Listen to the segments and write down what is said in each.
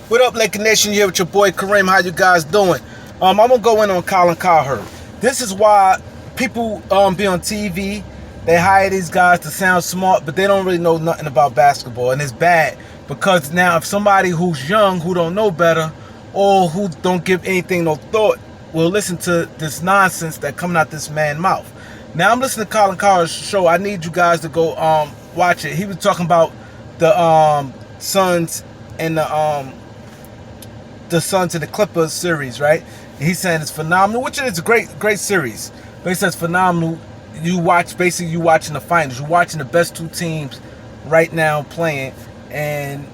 What up, Laker Nation? You here with your boy Kareem. How you guys doing? I'm gonna go in on Colin Cowherd. This is why people be on TV. They hire these guys to sound smart, but they don't really know nothing about basketball, and it's bad because now if somebody who's young, who don't know better, or who don't give anything no thought, will listen to this nonsense that coming out this man's mouth. Now I'm listening to Colin Cowherd's show. I need you guys to go watch it. He was talking about the Suns and the Suns and the Clippers series, right? And he's saying it's phenomenal, which is a great series. But he says phenomenal. You watching the finals. You're watching the best two teams right now playing and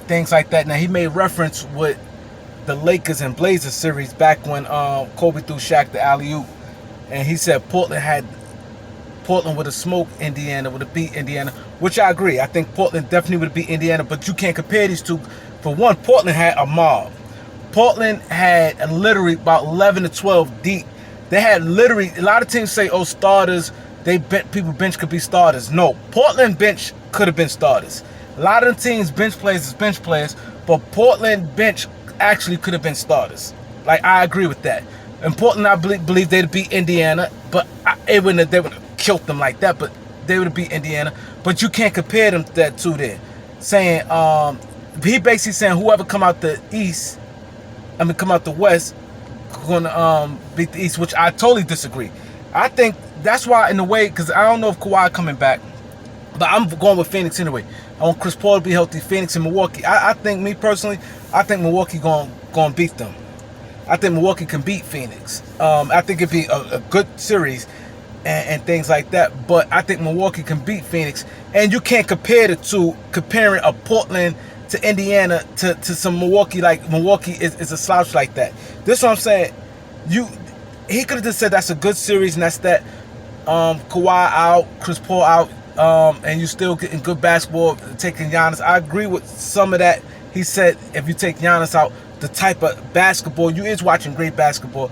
things like that. Now he made reference with the Lakers and Blazers series back when Kobe threw Shaq the alley-oop, and he said Portland would have smoked Indiana, would have beat Indiana, which I agree. I think Portland definitely would have beat Indiana, but you can't compare these two. For one, Portland had a mob. Portland had literally about 11 to 12 deep. They had literally, a lot of teams say, oh, starters, people bench could be starters. No, Portland bench could have been starters. A lot of the teams bench players is bench players, but Portland bench actually could have been starters. Like, I agree with that. And Portland, I believe they'd beat Indiana, but they wouldn't have killed them like that, but they would have beat Indiana. But you can't compare them to that two there. Saying, he basically saying whoever come out the East, come out the West, gonna beat the East, which I totally disagree. I think that's why, in a way, because I don't know if Kawhi coming back, but I'm going with Phoenix anyway. I want Chris Paul to be healthy. Phoenix and Milwaukee. I think, me personally, I think Milwaukee going beat them. I think Milwaukee can beat Phoenix. I think it'd be a good series and things like that. But I think Milwaukee can beat Phoenix, and you can't compare the two. Comparing a Portland to Indiana to some Milwaukee, like Milwaukee is a slouch like that. This is what I'm saying. He could have just said that's a good series and that's that. Kawhi out, Chris Paul out, and you still getting good basketball, taking Giannis. I agree with some of that. He said if you take Giannis out, the type of basketball, you is watching great basketball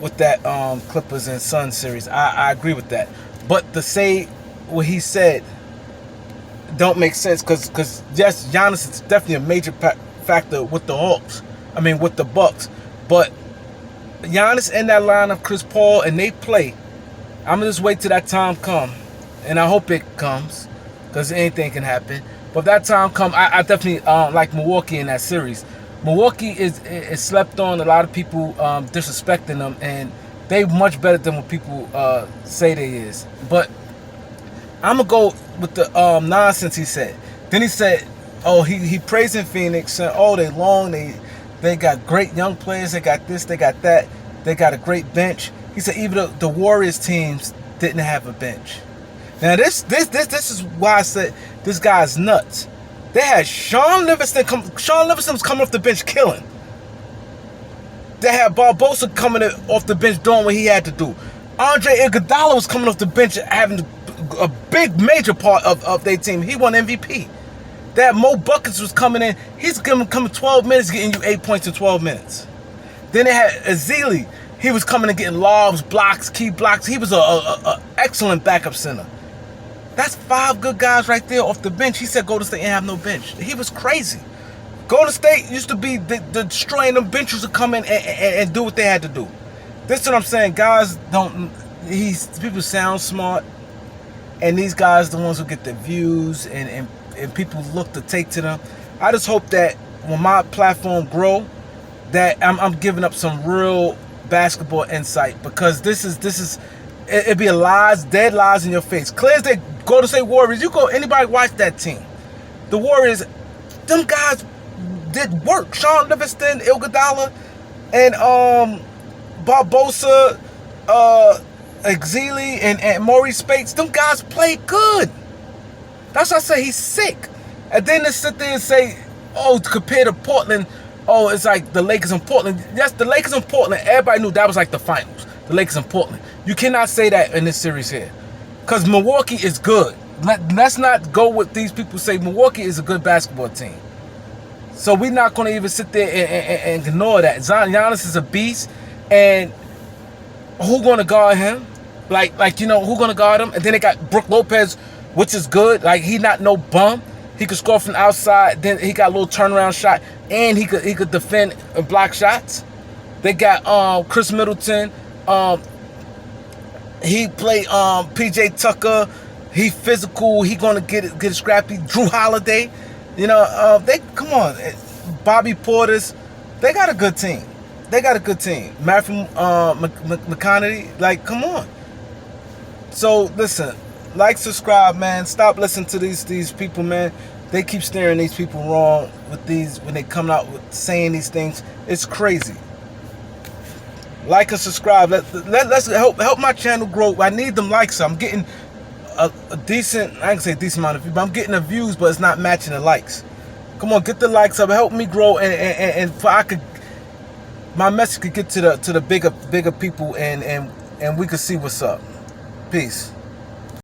with that Clippers and Suns series. I agree with that. But to say what he said don't make sense because yes, Giannis is definitely a major factor with the Hawks. With the Bucks. But Giannis in that line of Chris Paul, and they play. I'm gonna just wait till that time come, and I hope it comes, because anything can happen. But if that time come, I definitely like Milwaukee in that series. Milwaukee is slept on. A lot of people disrespecting them, and they much better than what people say they is. But I'm gonna go with the nonsense he said. Then he said, oh, he praising Phoenix, saying, oh, they long, they got great young players, they got this, they got that, they got a great bench. He said even the Warriors teams didn't have a bench. Now this is why I said this guy's nuts. They had Sean Livingston was coming off the bench killing. They had Barbosa coming off the bench doing what he had to do. Andre Iguodala was coming off the bench having a big major part of their team. He won MVP. That Mo Buckets was coming in. He's coming 12 minutes, getting you 8 points in 12 minutes. Then they had Ezeli. He was coming and getting lobs, blocks, key blocks. He was a excellent backup center. That's 5 good guys right there off the bench. He said Golden State ain't have no bench. He was crazy. Golden State used to be destroying them benches to come in and do what they had to do. This is what I'm saying. Guys people sound smart, and these guys the ones who get the views and people look to take to them. I just hope that when my platform grow, that I'm giving up some real basketball insight, because this is it'd be dead lies in your face. Clear as they Golden State Warriors. You go, anybody watch that team? The Warriors, them guys did work. Sean Livingston, Iguodala, and Barbosa, Ezeli, and Maurice Spates. Them guys played good. That's why I say he's sick. And then they sit there and say, oh, compared to Portland, oh, it's like the Lakers and Portland. Yes, the Lakers and Portland, everybody knew that was like the finals. The Lakers and Portland. You cannot say that in this series here. Because Milwaukee is good. Let's not go with these people say Milwaukee is a good basketball team. So we're not going to even sit there and ignore that. Giannis is a beast. And who going to guard him? Like who going to guard him? And then they got Brook Lopez, which is good. Like, he not no bum. He could score from outside. Then he got a little turnaround shot, and he could defend and block shots. They got Chris Middleton. He played PJ Tucker. He physical. He gonna get scrappy. Drew Holiday. You know, they come on. Bobby Portis. They got a good team. They got a good team. Matthew McConaughey. Like, come on. So listen, like, subscribe, man. Stop listening to these people, man. They keep steering these people wrong with these when they come out with saying these things. It's crazy. Like and subscribe. Let's help my channel grow. I need them likes. I'm getting a decent, I can say decent amount of views, but I'm getting the views, but it's not matching the likes. Come on, get the likes up. Help me grow, and for my message could get to the bigger people, and we could see what's up. Peace.